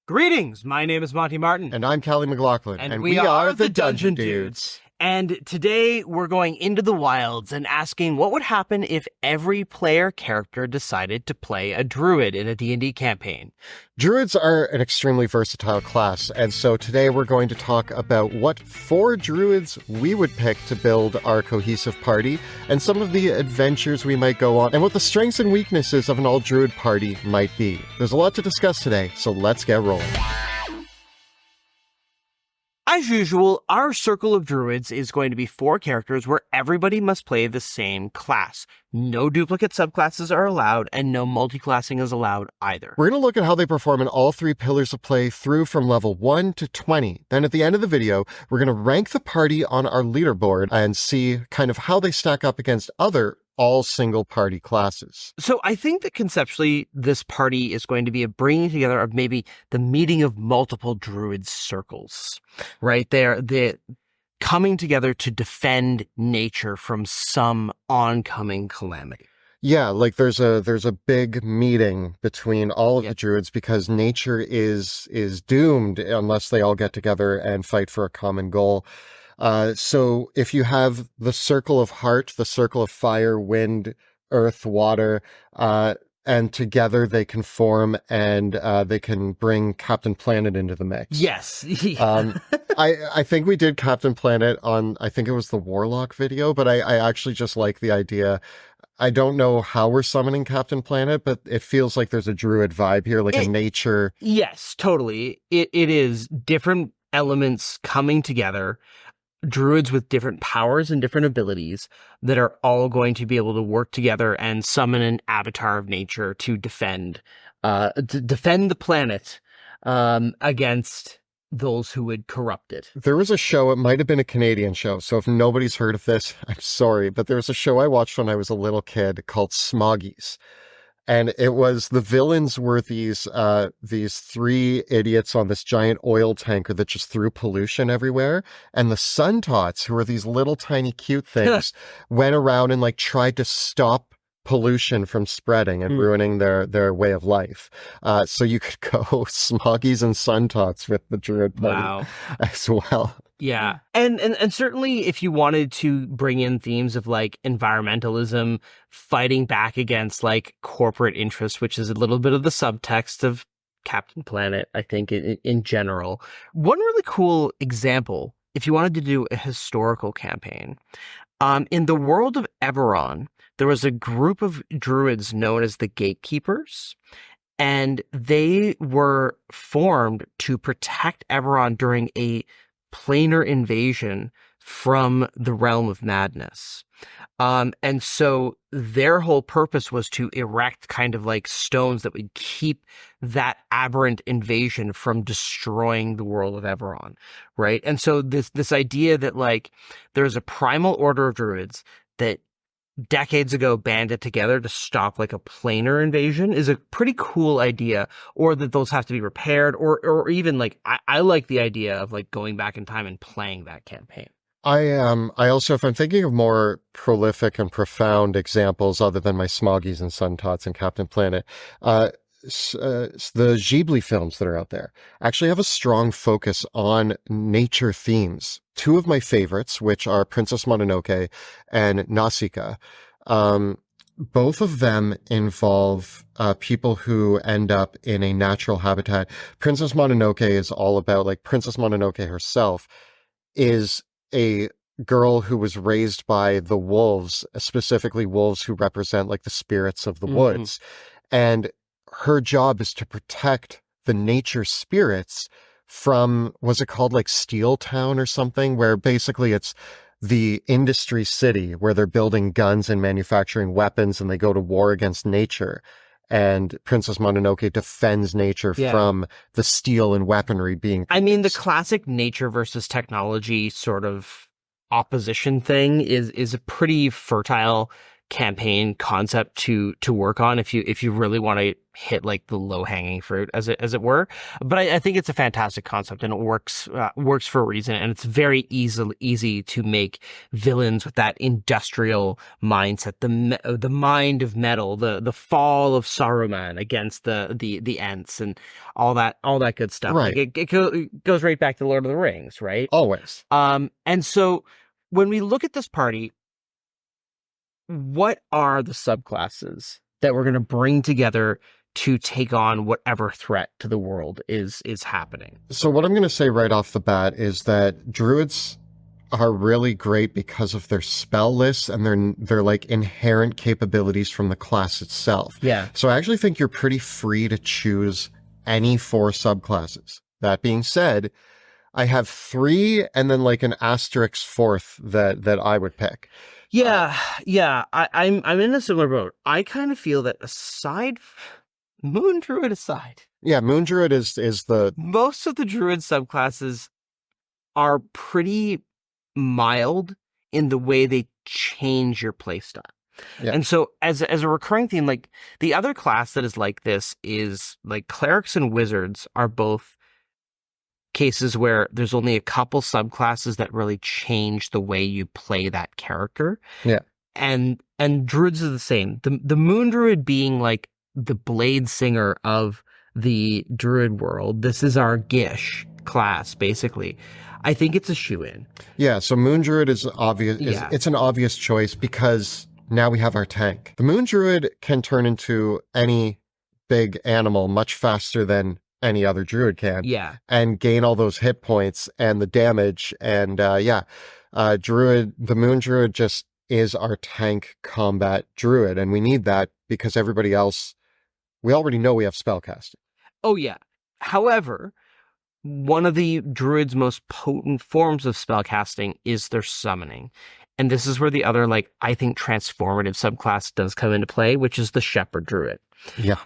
Greetings, my name is Monty Martin. And I'm Callie McLaughlin. And we are the Dungeon Dudes. And today we're going into the wilds and asking what would happen if every player character decided to play a druid in a D&D campaign. Druids are an extremely versatile class, and so today we're going to talk about what 4 druids we would pick to build our cohesive party, and some of the adventures we might go on, and what the strengths and weaknesses of an all-druid party might be. There's a lot to discuss today, so let's get rolling. As usual, our circle of druids is going to be 4 characters where everybody must play the same class. No duplicate subclasses are allowed, and no multiclassing is allowed either. We're going to look at how they perform in all 3 pillars of play through from level 1 to 20. Then at the end of the video, we're going to rank the party on our leaderboard and see kind of how they stack up against other all single party classes. So I think that conceptually this party is going to be a bringing together of maybe the meeting of multiple druid circles, right? They're coming together to defend nature from some oncoming calamity. Yeah, like there's a big meeting between all of the druids because nature is doomed unless they all get together and fight for a common goal. So if you have the circle of heart, the circle of fire, wind, earth, water, and together they can form and they can bring Captain Planet into the mix. Yes. I think we did Captain Planet on, I think it was the Warlock video, but I actually just like the idea. I don't know how we're summoning Captain Planet, but it feels like there's a druid vibe here, like a nature. Yes, totally. It is different elements coming together. Druids with different powers and different abilities that are all going to be able to work together and summon an avatar of nature to defend the planet against those who would corrupt it. There was a show, it might have been a Canadian show, so if nobody's heard of this, I'm sorry, but there was a show I watched when I was a little kid called Smoggies. And it was, the villains were these 3 idiots on this giant oil tanker that just threw pollution everywhere. And the Sun Tots, who were these little tiny cute things, went around and like tried to stop pollution from spreading and ruining their way of life. So you could go Smoggies and Sun Tots with the Druid party as well. Yeah. And certainly if you wanted to bring in themes of like environmentalism, fighting back against like corporate interest, which is a little bit of the subtext of Captain Planet, I think in general. One really cool example, if you wanted to do a historical campaign, in the world of Eberron, there was a group of druids known as the Gatekeepers, and they were formed to protect Eberron during a planar invasion from the realm of madness. And so their whole purpose was to erect kind of like stones that would keep that aberrant invasion from destroying the world of Eberron, right? And so this idea that like there's a primal order of druids that decades ago banded together to stop like a planar invasion is a pretty cool idea, or that those have to be repaired, or even like I like the idea of like going back in time and playing that campaign. I also, if I'm thinking of more prolific and profound examples other than my Smoggies and Sun Tots and Captain Planet, the Ghibli films that are out there actually have a strong focus on nature themes. 2 of my favorites, which are Princess Mononoke and Nausicaa, both of them involve people who end up in a natural habitat. Princess Mononoke is all about, like, Princess Mononoke herself is a girl who was raised by the wolves, specifically wolves who represent like the spirits of the woods. And her job is to protect the nature spirits from, was it called like Steel Town or something, where basically it's the industry city where they're building guns and manufacturing weapons and they go to war against nature. And Princess Mononoke defends nature from the steel and weaponry being... I mean, the classic nature versus technology sort of opposition thing is a pretty fertile campaign concept to work on if you really want to hit like the low hanging fruit as it were. But I think it's a fantastic concept and it works for a reason. And it's very easy to make villains with that industrial mindset, the mind of metal, the fall of Saruman against the Ents and all that good stuff. Right. Like it goes right back to Lord of the Rings, right? Always. And so when we look at this party, what are the subclasses that we're going to bring together to take on whatever threat to the world is happening? So what I'm going to say right off the bat is that druids are really great because of their spell lists and their like inherent capabilities from the class itself. Yeah. So I actually think you're pretty free to choose any 4 subclasses. That being said, I have 3 and then like an asterisk 4th that I would pick. Yeah, I'm in a similar boat. I kind of feel that Moon Druid aside, Yeah, Moon Druid is the most of the Druid subclasses are pretty mild in the way they change your playstyle. Yeah. And so as a recurring theme, like the other class that is like this is like clerics and wizards are both cases where there's only a couple subclasses that really change the way you play that character. Yeah. And druids are the same. The Moon Druid being like the blade singer of the druid world. This is our Gish class, basically. I think it's a shoe-in. Yeah, so Moon Druid is obvious. Yeah. It's an obvious choice because now we have our tank. The Moon Druid can turn into any big animal much faster than any other druid can. Yeah. And gain all those hit points and the damage. And the Moon Druid just is our tank combat druid. And we need that because everybody else, we already know we have spellcasting. Oh, yeah. However, one of the druid's most potent forms of spellcasting is their summoning. And this is where the other, like, I think transformative subclass does come into play, which is the Shepherd Druid. Yeah.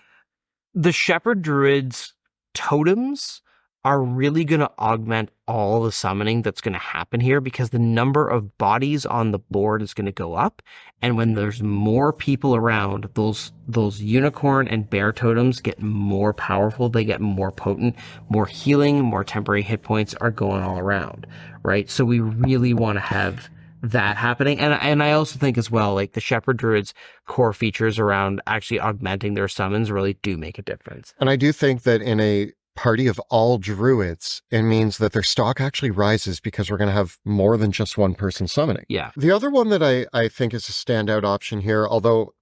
The Shepherd Druid's totems are really going to augment all the summoning that's going to happen here because the number of bodies on the board is going to go up. And when there's more people around, those unicorn and bear totems get more powerful. They get more potent, more healing, more temporary hit points are going all around, right? So we really want to have that happening. And I also think as well, like the Shepherd Druid's core features around actually augmenting their summons really do make a difference. And I do think that in a party of all druids, it means that their stock actually rises because we're going to have more than just one person summoning. Yeah. The other one that I think is a standout option here, although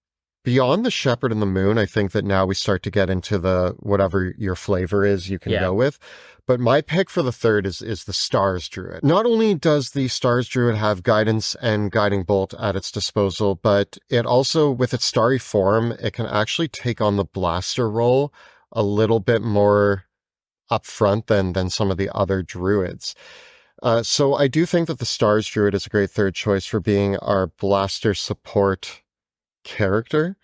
beyond the Shepherd and the Moon, I think that now we start to get into the whatever your flavor is you can go with. But my pick for the third is the Stars Druid. Not only does the Stars Druid have guidance and guiding bolt at its disposal, but it also, with its starry form, it can actually take on the blaster role a little bit more upfront than some of the other druids. So I do think that the Stars Druid is a great third choice for being our blaster support character.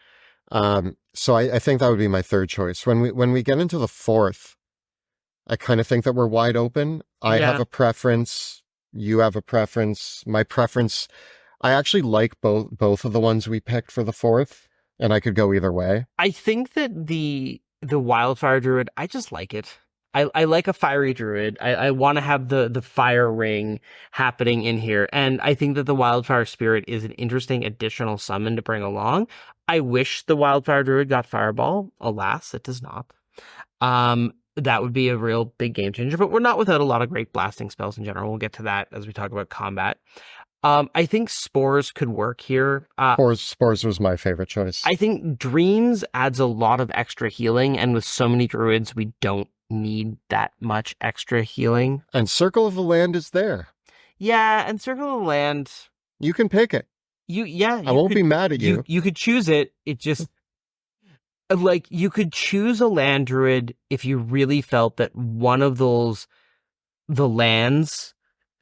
So I think that would be my third choice. When we get into the fourth, I kind of think that we're wide open. I have a preference. You have a preference. My preference, I actually like both of the ones we picked for the fourth, and I could go either way. I think that the Wildfire Druid, I just like it. I like a fiery druid. I want to have the fire ring happening in here. And I think that the Wildfire Spirit is an interesting additional summon to bring along. I wish the Wildfire Druid got Fireball. Alas, it does not. That would be a real big game changer, but we're not without a lot of great blasting spells in general. We'll get to that as we talk about combat. I think Spores could work here. Spores was my favorite choice. I think Dreams adds a lot of extra healing, and with so many druids, we don't need that much extra healing. And Circle of the Land is there. Yeah, and Circle of the Land, you can pick it. I won't be mad at you. You could choose it. It just like you could choose a land druid if you really felt that one of the lands,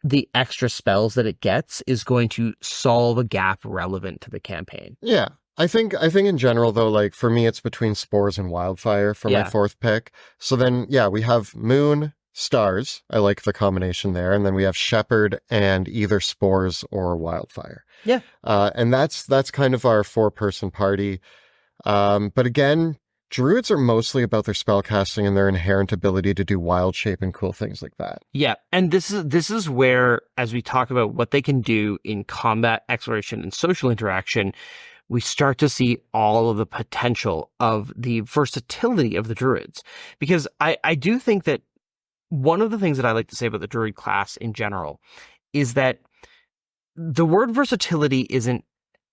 the extra spells that it gets is going to solve a gap relevant to the campaign. Yeah. I think in general though, like for me, it's between Spores and Wildfire for my fourth pick. So then, we have Moon, stars. I like the combination there. And then we have shepherd and either spores or wildfire. Yeah. And that's kind of our 4-person party. But again, druids are mostly about their spellcasting and their inherent ability to do wild shape and cool things like that. Yeah, and this is where, as we talk about what they can do in combat, exploration, and social interaction, we start to see all of the potential of the versatility of the druids. Because I do think that one of the things that I like to say about the druid class in general is that the word versatility isn't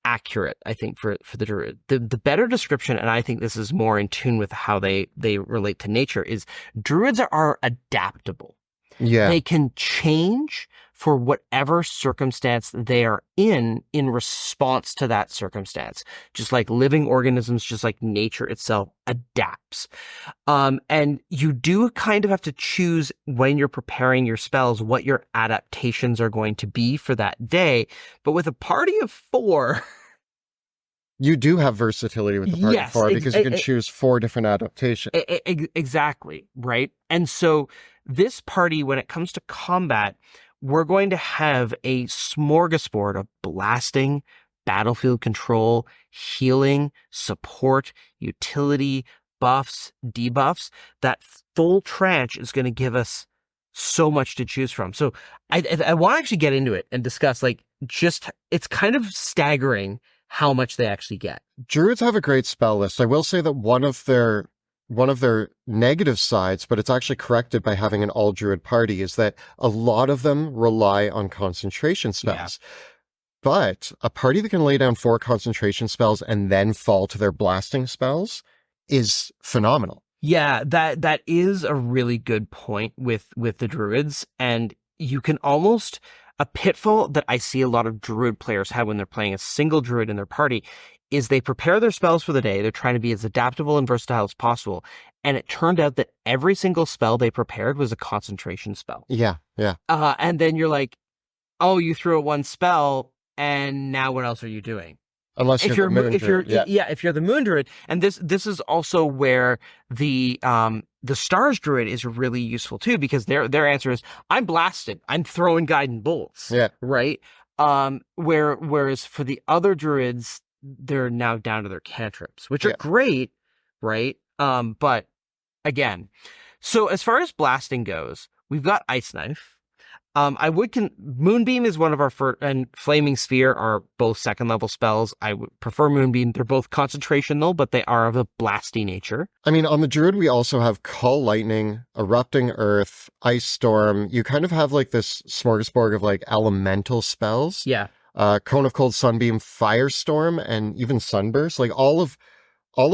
accurate, I think, for the druid. The better description, and I think this is more in tune with how they relate to nature, is druids are adaptable. Yeah. They can change for whatever circumstance they are in response to that circumstance. Just like living organisms, just like nature itself adapts. And you do kind of have to choose when you're preparing your spells, what your adaptations are going to be for that day. But with a party of 4... You do have versatility with the party of 4 because you can choose 4 different adaptations. Exactly, right? And so this party, when it comes to combat, we're going to have a smorgasbord of blasting, battlefield control, healing, support, utility, buffs, debuffs. That full tranche is going to give us so much to choose from. So I want to actually get into it and discuss, like, just, it's kind of staggering how much they actually get. Druids have a great spell list. I will say that one of their negative sides, but it's actually corrected by having an all druid party, is that a lot of them rely on concentration spells. Yeah. But a party that can lay down 4 concentration spells and then fall to their blasting spells is phenomenal. Yeah, that is a really good point with the druids, and you can almost, a pitfall that I see a lot of druid players have when they're playing a single druid in their party is they prepare their spells for the day. They're trying to be as adaptable and versatile as possible. And it turned out that every single spell they prepared was a concentration spell. Yeah, yeah. And then you're like, oh, you threw a 1 spell, and now what else are you doing? Unless if you're the moon druid. And this is also where the stars druid is really useful too, because their answer is, I'm blasted, I'm throwing guiding bolts. Yeah. Right. Whereas for the other druids, they're now down to their cantrips, which are great, right? But again, so as far as blasting goes, we've got Ice Knife. Moonbeam is one of our and Flaming Sphere are both 2nd level spells. I would prefer Moonbeam. They're both concentration though, but they are of a blasty nature. I mean, on the Druid, we also have Call Lightning, Erupting Earth, Ice Storm. You kind of have like this smorgasbord of like elemental spells. Yeah. Cone of Cold, Sunbeam, Firestorm, and even Sunburst. Like all of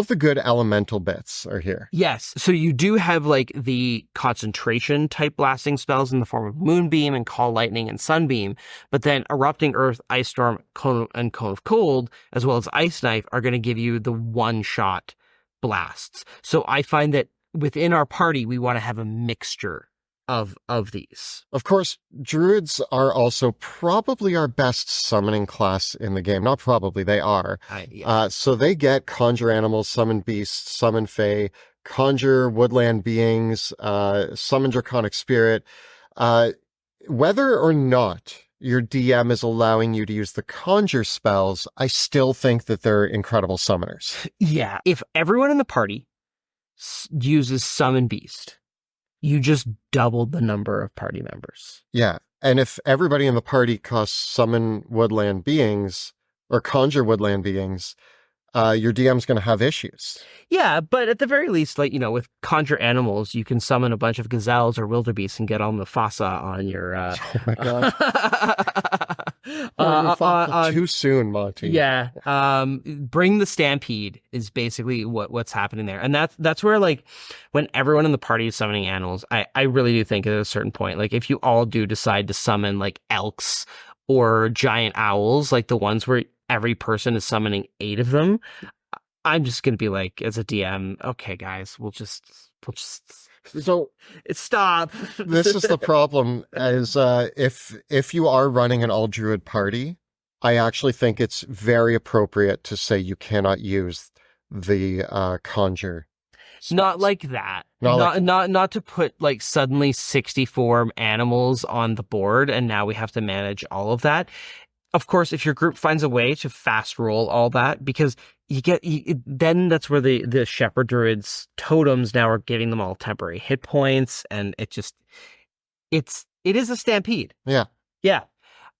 the good elemental bits are here. Yes. So you do have like the concentration type blasting spells in the form of Moonbeam and Call Lightning and Sunbeam, but then Erupting Earth, Ice Storm, Cone of Cold, as well as Ice Knife are going to give you the one-shot blasts. So I find that within our party, we want to have a mixture of these. Of course, druids are also probably our best summoning class in the game. Not probably, they are. So they get conjure animals, summon beasts, summon fae, conjure woodland beings, summon draconic spirit. Whether or not your DM is allowing you to use the conjure spells, I still think that they're incredible summoners. Yeah. If everyone in the party uses summon beast, you just doubled the number of party members. Yeah. And if everybody in the party costs summon woodland beings or conjure woodland beings, your DM's going to have issues. Yeah, but at the very least, like, with conjure animals, you can summon a bunch of gazelles or wildebeests and get all Mufasa on your... Oh my God. Too soon, Monty. Yeah. Bring the stampede is basically what's happening there. And that's where, like, when everyone in the party is summoning animals, I really do think at a certain point, like, if you all do decide to summon, like, elks or giant owls, like the ones where every person is summoning 8 of them, I'm just going to be like, as a DM, okay, guys, we'll just so stop. This is the problem, is if you are running an all druid party, I actually think it's very appropriate to say you cannot use the conjure spells. Not like that. Not like, Not to put like suddenly 64 animals on the board and now we have to manage all of that. Of course, if your group finds a way to fast roll all that, because then that's where the shepherd druids totems now are giving them all temporary hit points, and it is a stampede. yeah. Yeah.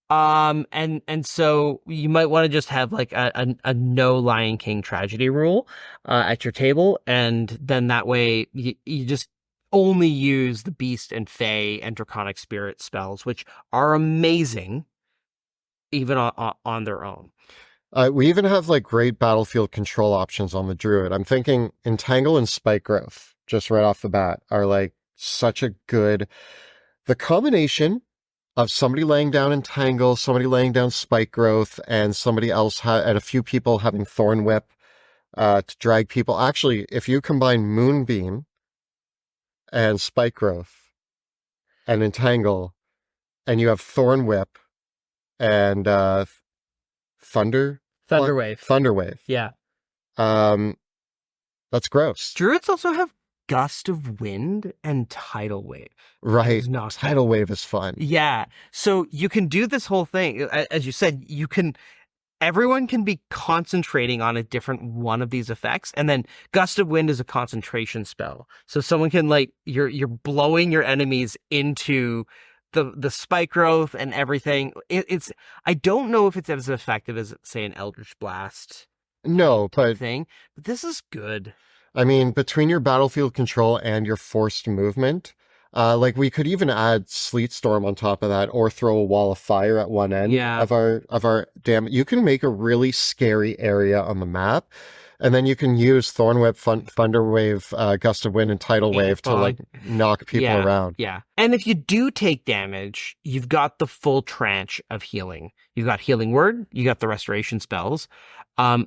And so you might want to just have like a no Lion King tragedy rule at your table, and then that way you just only use the beast and fey and draconic spirit spells, which are amazing even on their own. We even have like great battlefield control options on the druid. I'm thinking Entangle and Spike Growth, just right off the bat, are like such a good. The combination of somebody laying down Entangle, somebody laying down Spike Growth, and somebody else and a few people having Thorn Whip to drag people. Actually, if you combine Moonbeam and Spike Growth and Entangle, and you have Thorn Whip and Thunderwave. Thunderwave. Yeah. That's gross. Druids also have Gust of Wind and Tidal Wave. Right. Tidal Wave is fun. Yeah. So you can do this whole thing. As you said, everyone can be concentrating on a different one of these effects. And then Gust of Wind is a concentration spell. So someone can you're blowing your enemies into the spike growth and everything. I don't know if it's as effective as, say, an Eldritch Blast. No, but this is good. I mean, between your battlefield control and your forced movement, we could even add Sleet Storm on top of that, or throw a Wall of Fire at one end of our dam. You can make a really scary area on the map, and then you can use Thornwhip, Thunderwave, Gust of Wind, and Tidal Wave to knock people around. Yeah, and if you do take damage, you've got the full tranche of healing. You've got Healing Word, you got the restoration spells.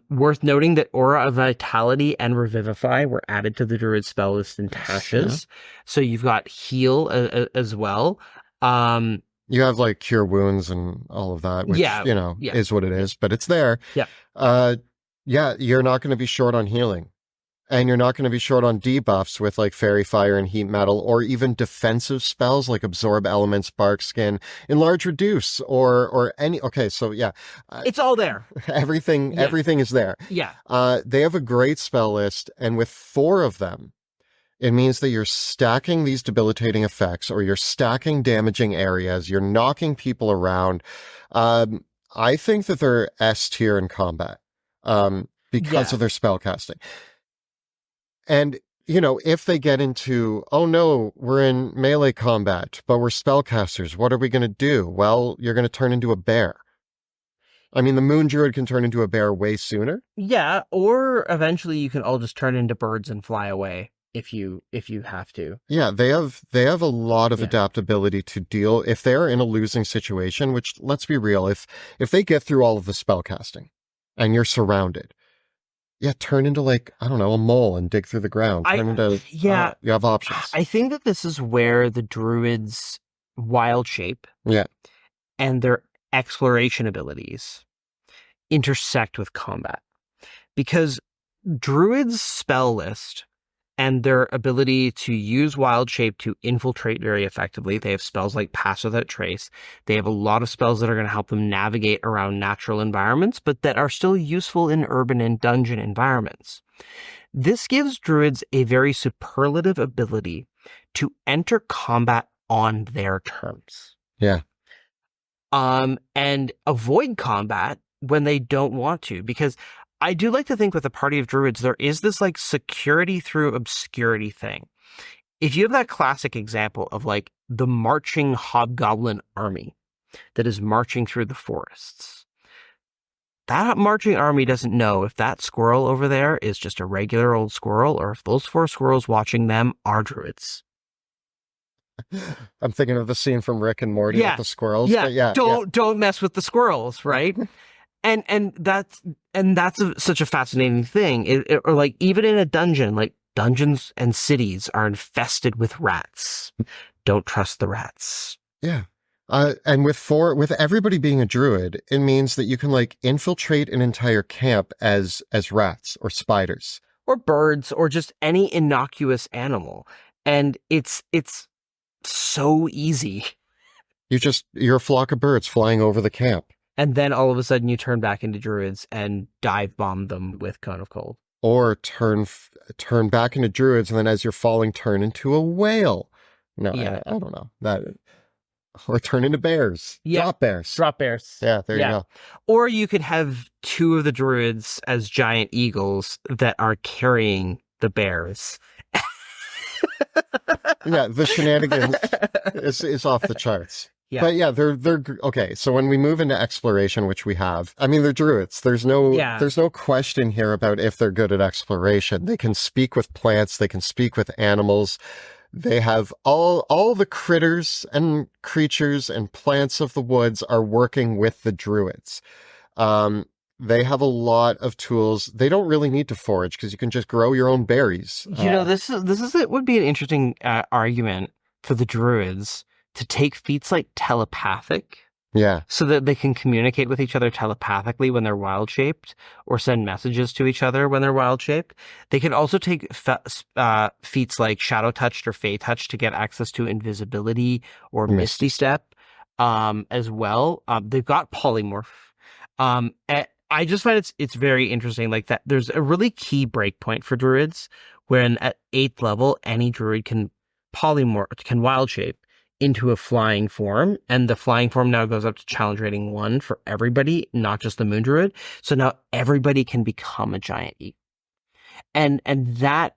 Worth noting that Aura of Vitality and Revivify were added to the Druid spell list in Tashes. Yeah. So you've got Heal as well. You have Cure Wounds and all of that, which, is what it is, but it's there. Yeah. You're not going to be short on healing. And you're not going to be short on debuffs with Fairy Fire and Heat Metal, or even defensive spells like Absorb Elements, Bark Skin, Enlarge Reduce, or any. Okay, so yeah. It's all there. Everything is there. Yeah. They have a great spell list, and with 4 of them, it means that you're stacking these debilitating effects, or you're stacking damaging areas, you're knocking people around. I think that they're S tier in combat because of their spell casting. And, if they get into, oh no, we're in melee combat, but we're spellcasters, what are we going to do? Well, you're going to turn into a bear. I mean, the Moon Druid can turn into a bear way sooner. Yeah, or eventually you can all just turn into birds and fly away if you have to. Yeah, they have a lot of adaptability to deal if they're in a losing situation, which, let's be real, if they get through all of the spellcasting and you're surrounded, turn into I don't know, a mole and dig through the ground. You have options. I think that this is where the Druids' wild shape and their exploration abilities intersect with combat. Because Druids' spell list and their ability to use wild shape to infiltrate very effectively. They have spells like Pass Without Trace. They have a lot of spells that are going to help them navigate around natural environments, but that are still useful in urban and dungeon environments. This gives Druids a very superlative ability to enter combat on their terms. Yeah. And avoid combat when they don't want to, because I do like to think with a party of Druids, there is this security through obscurity thing. If you have that classic example of the marching hobgoblin army that is marching through the forests, that marching army doesn't know if that squirrel over there is just a regular old squirrel or if those 4 squirrels watching them are Druids. I'm thinking of the scene from Rick and Morty with the squirrels. Yeah. Don't mess with the squirrels, right? And that's such a fascinating thing. Or even in a dungeon, dungeons and cities are infested with rats. Don't trust the rats. Yeah. And with everybody being a druid, it means that you can infiltrate an entire camp as rats or spiders. Or birds, or just any innocuous animal. And it's so easy. You're a flock of birds flying over the camp. And then all of a sudden you turn back into druids and dive bomb them with Cone of Cold. Or turn back into druids, and then as you're falling, turn into a whale. No, Yeah. I don't know. Or turn into bears. Yeah. Drop bears. Drop bears. Yeah, there you go. Or you could have two of the druids as giant eagles that are carrying the bears. Yeah, the shenanigans is off the charts. Yeah. But yeah, they're okay. So when we move into exploration, which we have, I mean, they're druids. There's no question here about if they're good at exploration. They can speak with plants. They can speak with animals. They have all the critters and creatures and plants of the woods are working with the druids. They have a lot of tools. They don't really need to forage because you can just grow your own berries. This would be an interesting argument for the druids to take feats like telepathic. Yeah. So that they can communicate with each other telepathically when they're wild shaped, or send messages to each other when they're wild shaped. They can also take feats like Shadow Touched or Fey Touched to get access to invisibility or Misty Step, as well. They've got Polymorph. I just find it's very interesting, like that. There's a really key breakpoint for druids when at 8th level, any druid can wild shape into a flying form, and the flying form now goes up to challenge rating 1 for everybody, not just the moon druid. So now everybody can become a giant eagle. And that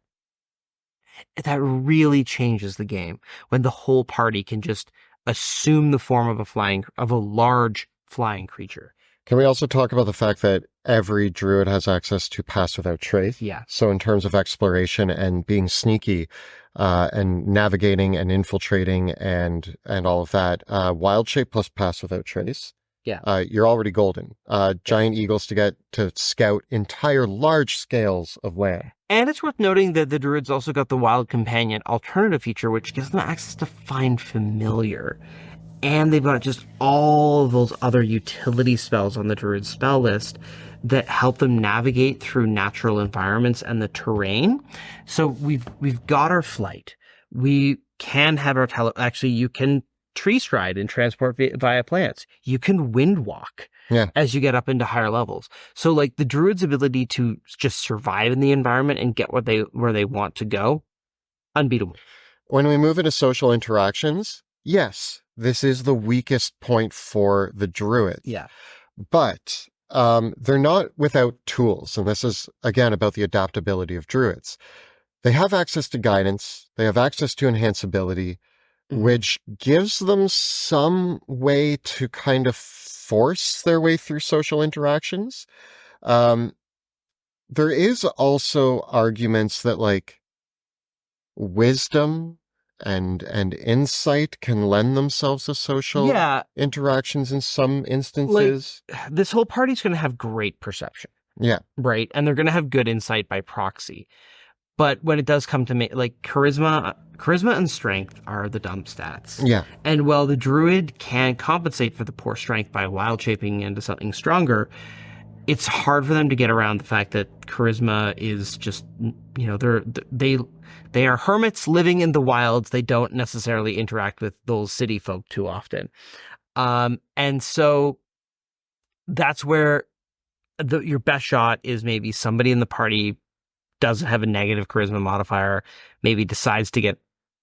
really changes the game when the whole party can just assume the form of a large flying creature. Can we also talk about the fact that every druid has access to Pass Without Trace? Yeah. So in terms of exploration and being sneaky, and navigating and infiltrating and all of that, Wild Shape plus Pass Without Trace. Yeah. You're already golden. Giant eagles to get to scout entire large scales of land. And it's worth noting that the druids also got the Wild Companion alternative feature, which gives them access to Find Familiar. And they've got just all of those other utility spells on the druid spell list that help them navigate through natural environments and the terrain. So we've got our flight. We can have our actually you can tree stride and transport via plants. You can wind walk as you get up into higher levels. So like the druid's ability to just survive in the environment and get where they want to go, unbeatable. When we move into social interactions, yes, this is the weakest point for the druid. Yeah. But they're not without tools. And this is, again, about the adaptability of druids. They have access to guidance. They have access to enhanceability, which gives them some way to kind of force their way through social interactions. There is also arguments that like wisdom and insight can lend themselves to social interactions in some instances. Like, this whole party's going to have great perception. Yeah. Right? And they're going to have good insight by proxy. But when it does come to like charisma and strength are the dump stats. Yeah. And while the druid can compensate for the poor strength by wild shaping into something stronger, it's hard for them to get around the fact that charisma is just, they are hermits living in the wilds. They don't necessarily interact with those city folk too often. And so that's where your best shot is maybe somebody in the party doesn't have a negative charisma modifier, maybe decides to get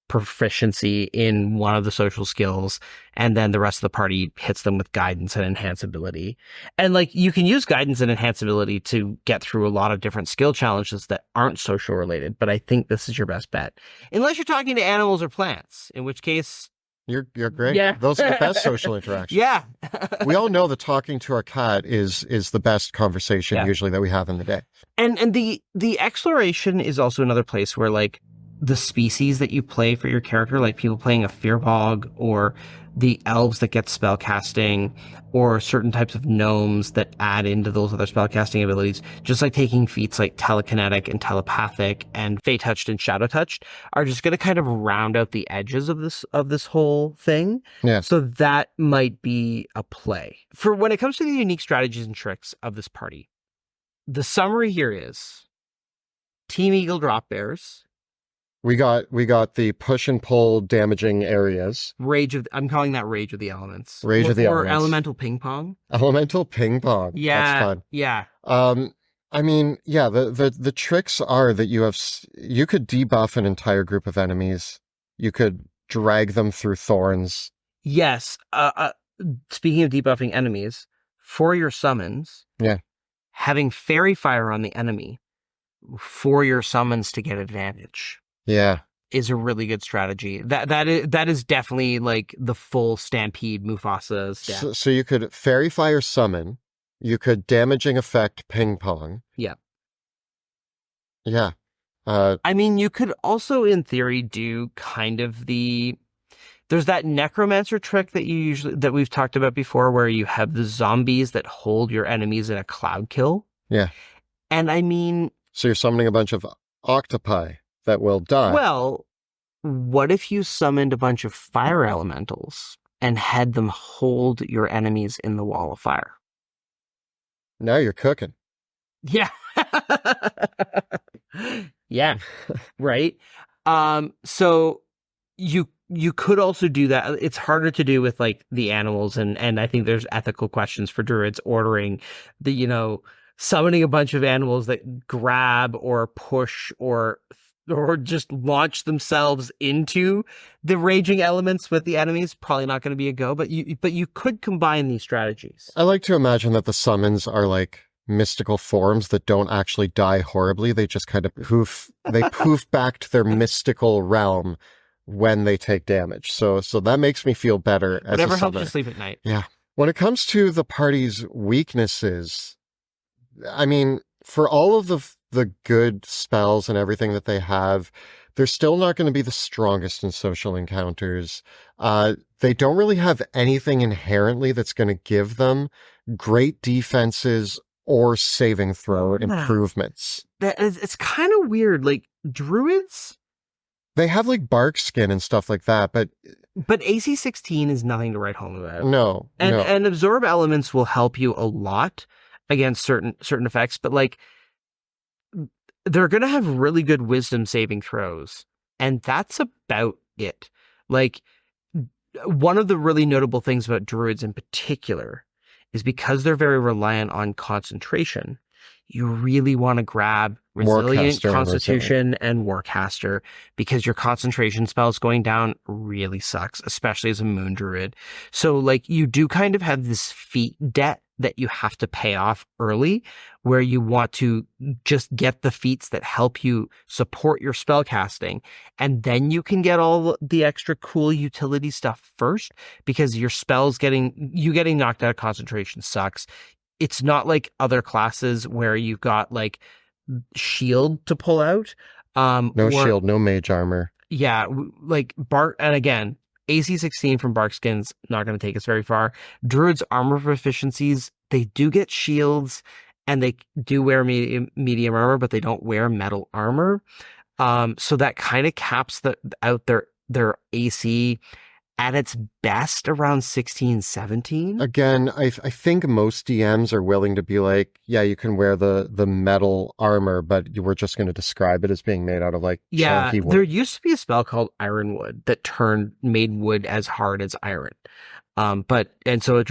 proficiency in one of the social skills, and then the rest of the party hits them with guidance and enhanceability. And like you can use guidance and enhanceability to get through a lot of different skill challenges that aren't social related, but I think this is your best bet. Unless you're talking to animals or plants, in which case you're great. Yeah. Those are the best social interactions. Yeah. We all know that talking to our cat is the best conversation usually that we have in the day. And the exploration is also another place where like the species that you play for your character, like people playing a Fearbog, or the elves that get spell casting, or certain types of gnomes that add into those other spell casting abilities, just like taking feats like telekinetic and telepathic and Fey Touched and Shadow Touched, are just going to kind of round out the edges of this whole thing. Yeah. So that might be a play. For when it comes to the unique strategies and tricks of this party, the summary here is Team Eagle Drop Bears, we got the push and pull damaging areas. I'm calling that Rage of the Elements. Rage of the Or Elements. Elemental Ping Pong. Elemental ping pong. That's Yeah, fun. yeah. I mean, yeah, the tricks are that you could debuff an entire group of enemies. You could drag them through thorns. Yes. Speaking of debuffing enemies, for your summons, Yeah. having Fairy Fire on the enemy for your summons to get advantage Yeah. is a really good strategy. That is definitely like the full Stampede Mufasa stat. So you could Fairy Fire summon. You could damaging effect ping pong. Yeah. Yeah. I mean, you could also, in theory, do kind of there's that necromancer trick that we've talked about before, where you have the zombies that hold your enemies in a cloud kill. Yeah. And I mean, So you're summoning a bunch of octopi that will die. well, what if you summoned a bunch of fire elementals and had them hold your enemies in the wall of fire? Now you're cooking. Yeah. Yeah. Right. So you could also do that. It's harder to do with like the animals, and I think there's ethical questions for druids ordering summoning a bunch of animals that grab or push or just launch themselves into the raging elements with the enemies. Probably not going to be a go, but you could combine these strategies. I like to imagine that the summons are like mystical forms that don't actually die horribly. They just kind of poof back to their mystical realm when they take damage. So that makes me feel better as Whatever a helps summoner. you sleep at night. Yeah. When it comes to the party's weaknesses, I mean, for all of the good spells and everything that they have, they're still not going to be the strongest in social encounters. They don't really have anything inherently that's going to give them great defenses or saving throw improvements. It's kind of weird. Like druids, they have like bark skin and stuff like that, but AC 16 is nothing to write home about. No. And absorb elements will help you a lot against certain effects, but like they're going to have really good wisdom saving throws, and that's about it. Like one of the really notable things about druids in particular is because they're very reliant on concentration. You really want to grab Resilient, Constitution, and Warcaster, because your concentration spells going down really sucks, especially as a Moon Druid. So like you do kind of have this feat debt that you have to pay off early, where you want to just get the feats that help you support your spell casting, and then you can get all the extra cool utility stuff first, because your spells getting knocked out of concentration sucks. It's not like other classes where you've got like shield to pull out. Shield, no mage armor. Yeah, like Bark, and again, AC 16 from Barkskin's not going to take us very far. Druid's armor proficiencies, they do get shields and they do wear medium armor, but they don't wear metal armor. So that kind of caps out their AC at its best around 16, 17. Again, I think most DMs are willing to be like, yeah, you can wear the metal armor, but you were just going to describe it as being made out of like chunky wood. There used to be a spell called Ironwood that made wood as hard as iron. So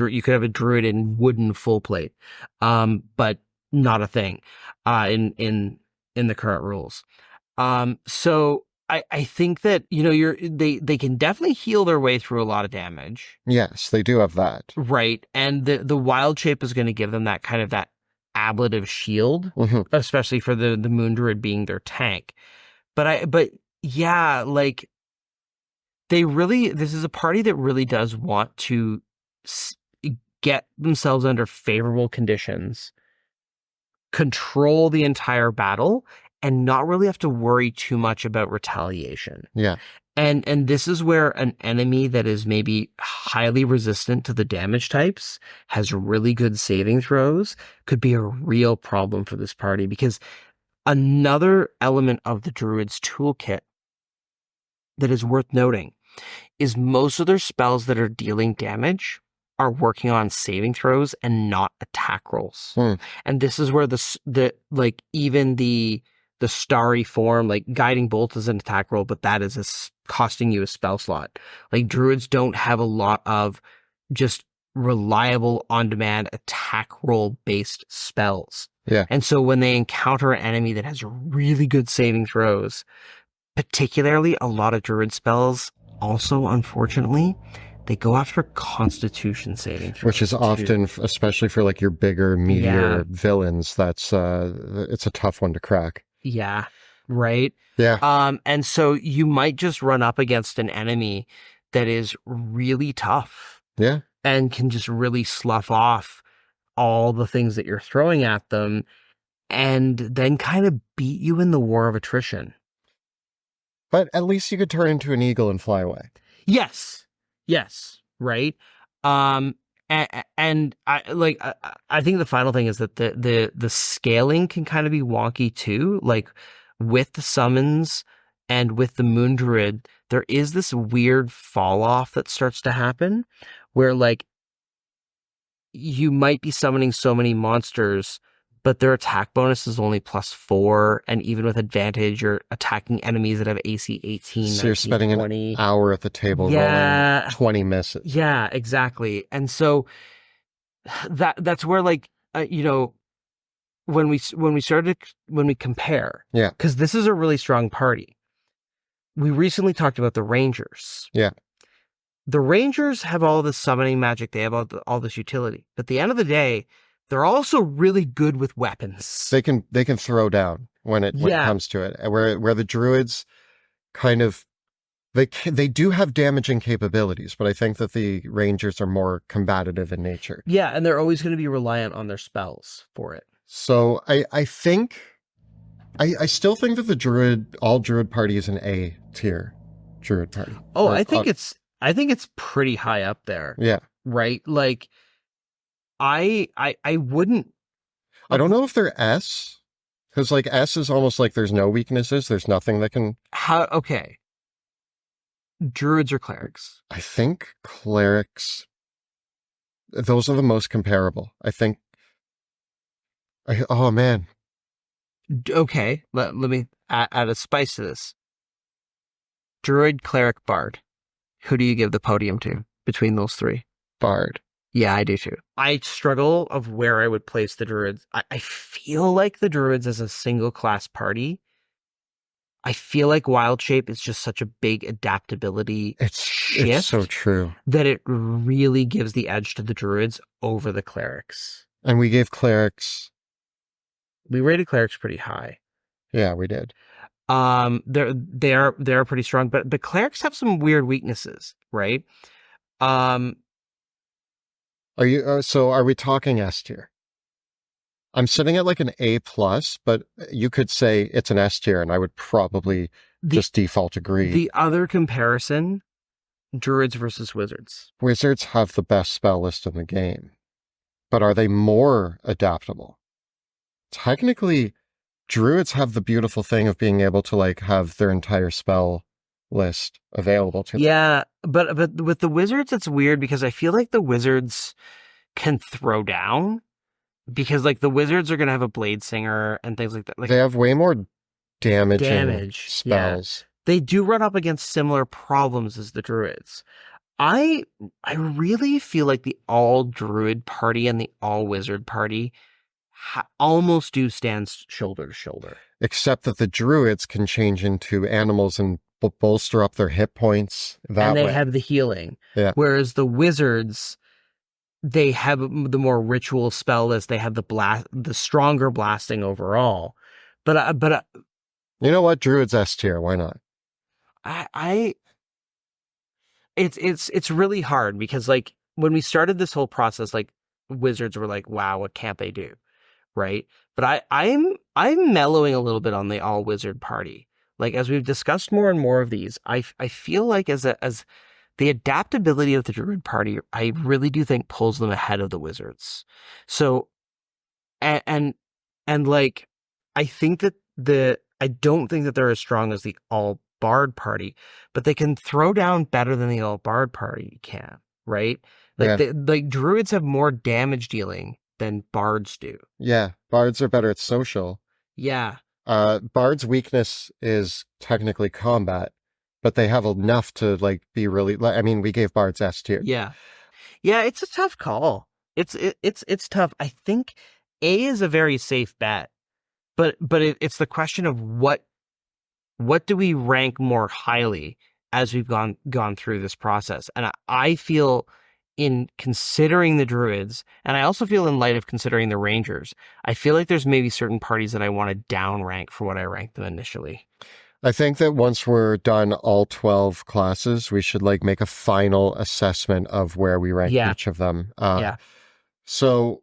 you could have a druid in wooden full plate, but not a thing in the current rules. So I think that, they can definitely heal their way through a lot of damage. Yes, they do have that. Right. And the wild shape is going to give them that kind of that ablative shield, especially for the Moon Druid being their tank. But yeah, like this is a party that really does want to get themselves under favorable conditions, control the entire battle, and not really have to worry too much about retaliation. Yeah. And this is where an enemy that is maybe highly resistant to the damage types, has really good saving throws, could be a real problem for this party, because another element of the Druid's toolkit that is worth noting is most of their spells that are dealing damage are working on saving throws and not attack rolls. And this is where even the the starry form. Like Guiding Bolt is an attack roll, but that is costing you a spell slot. Like druids don't have a lot of just reliable on-demand attack roll based spells. Yeah. And so when they encounter an enemy that has really good saving throws, particularly a lot of druid spells, also unfortunately, they go after constitution saving throws, which is often, especially for like your bigger, meatier villains, that's it's a tough one to crack. Yeah. Right. Yeah. And so you might just run up against an enemy that is really tough. Yeah. And can just really slough off all the things that you're throwing at them and then kind of beat you in the war of attrition. But at least you could turn into an eagle and fly away. Yes. Yes. Right. And I think the final thing is that the scaling can kind of be wonky too. Like with the summons and with the Moon Druid, there is this weird fall off that starts to happen where like you might be summoning so many monsters, but their attack bonus is only +4, and even with advantage, you're attacking enemies that have AC 18, so you're spending 20. An hour at the table rolling 20 misses. Yeah, exactly. And so that's where like when we compare, yeah, because this is a really strong party. We recently talked about the Rangers. Yeah. The Rangers have all this summoning magic. They have all this utility. But at the end of the day, they're also really good with weapons. They can throw down when it comes to it. Where the Druids kind of they do have damaging capabilities, but I think that the Rangers are more combative in nature. Yeah, and they're always going to be reliant on their spells for it. So I think I still think that the all Druid party is an A tier Druid party. Oh, I think it's pretty high up there. Yeah. Right? Like I wouldn't. I don't know if they're S, because like S is almost like there's no weaknesses. There's nothing that can. Okay. Druids or clerics? I think clerics. Those are the most comparable. I think. Oh man. Okay. Let me add a spice to this. Druid, cleric, bard. Who do you give the podium to between those three? Bard. Yeah, I do too. I struggle of where I would place the Druids. I feel like the Druids as a single class party. I feel like Wild Shape is just such a big adaptability shift. It's so true. That it really gives the edge to the Druids over the clerics. And we gave clerics. We rated clerics pretty high. Yeah, we did. They're pretty strong, but clerics have some weird weaknesses, right? Are you? So are we talking S tier? I'm sitting at like an A+, but you could say it's an S tier, and I would probably just default agree. The other comparison, Druids versus Wizards. Wizards have the best spell list in the game, but are they more adaptable? Technically, Druids have the beautiful thing of being able to like have their entire spell list available to them. Yeah, but with the Wizards, it's weird because I feel like the Wizards can throw down. Because like the Wizards are gonna have a Blade Singer and things like that. Like they have way more damage spells. Yeah. They do run up against similar problems as the Druids. I really feel like the all Druid party and the all Wizard party almost do stand shoulder to shoulder. Except that the Druids can change into animals and bolster up their hit points that way. And they have the healing. Yeah. Whereas the Wizards, they have the more ritual spell list. They have the stronger blasting overall. But you know what? Druids S tier. Why not? It's really hard because like when we started this whole process, like Wizards were like, wow, what can't they do? Right. But I'm mellowing a little bit on the all Wizard party. Like as we've discussed more and more of these, I feel like as the adaptability of the Druid party, I really do think pulls them ahead of the Wizards. So, and like, I think that I don't think that they're as strong as the all Bard party, but they can throw down better than the all Bard party can, right? Like, like Druids have more damage dealing than Bards do. Yeah, Bards are better at social. Yeah. Bard's weakness is technically combat, but they have enough to like be really. I mean, we gave Bards S tier. Yeah, it's a tough call. It's tough. I think A is a very safe bet, but it's the question of what do we rank more highly as we've gone through this process. And I feel, in considering the Druids, and I also feel in light of considering the Rangers, I feel like there's maybe certain parties that I want to down rank for what I ranked them initially. I think that once we're done all 12 classes, we should like make a final assessment of where we rank each of them. So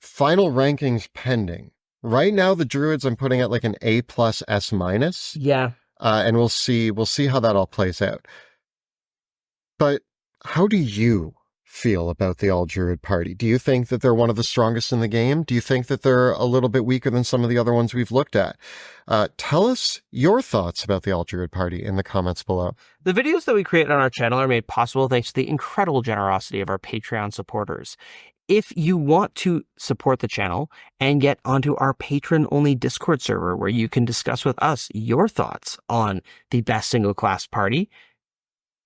final rankings pending. Right now, the Druids I'm putting at like an A+, S-. Yeah. And we'll see how that all plays out. But how do you feel about the All-Druid party? Do you think that they're one of the strongest in the game? Do you think that they're a little bit weaker than some of the other ones we've looked at? Tell us your thoughts about the All-Druid party in the comments below. The videos that we create on our channel are made possible thanks to the incredible generosity of our Patreon supporters. If you want to support the channel and get onto our patron-only Discord server where you can discuss with us your thoughts on the best single class party,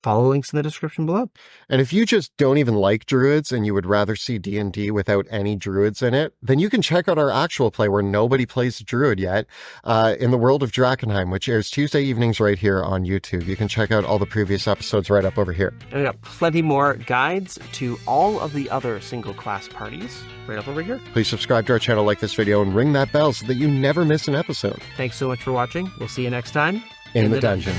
follow links in the description below. And if you just don't even like Druids and you would rather see D&D without any Druids in it, then you can check out our actual play where nobody plays Druid yet, in the World of Drakenheim, which airs Tuesday evenings right here on YouTube. You can check out all the previous episodes right up over here. And we got plenty more guides to all of the other single class parties right up over here. Please subscribe to our channel, like this video, and ring that bell so that you never miss an episode. Thanks so much for watching. We'll see you next time in the dungeon.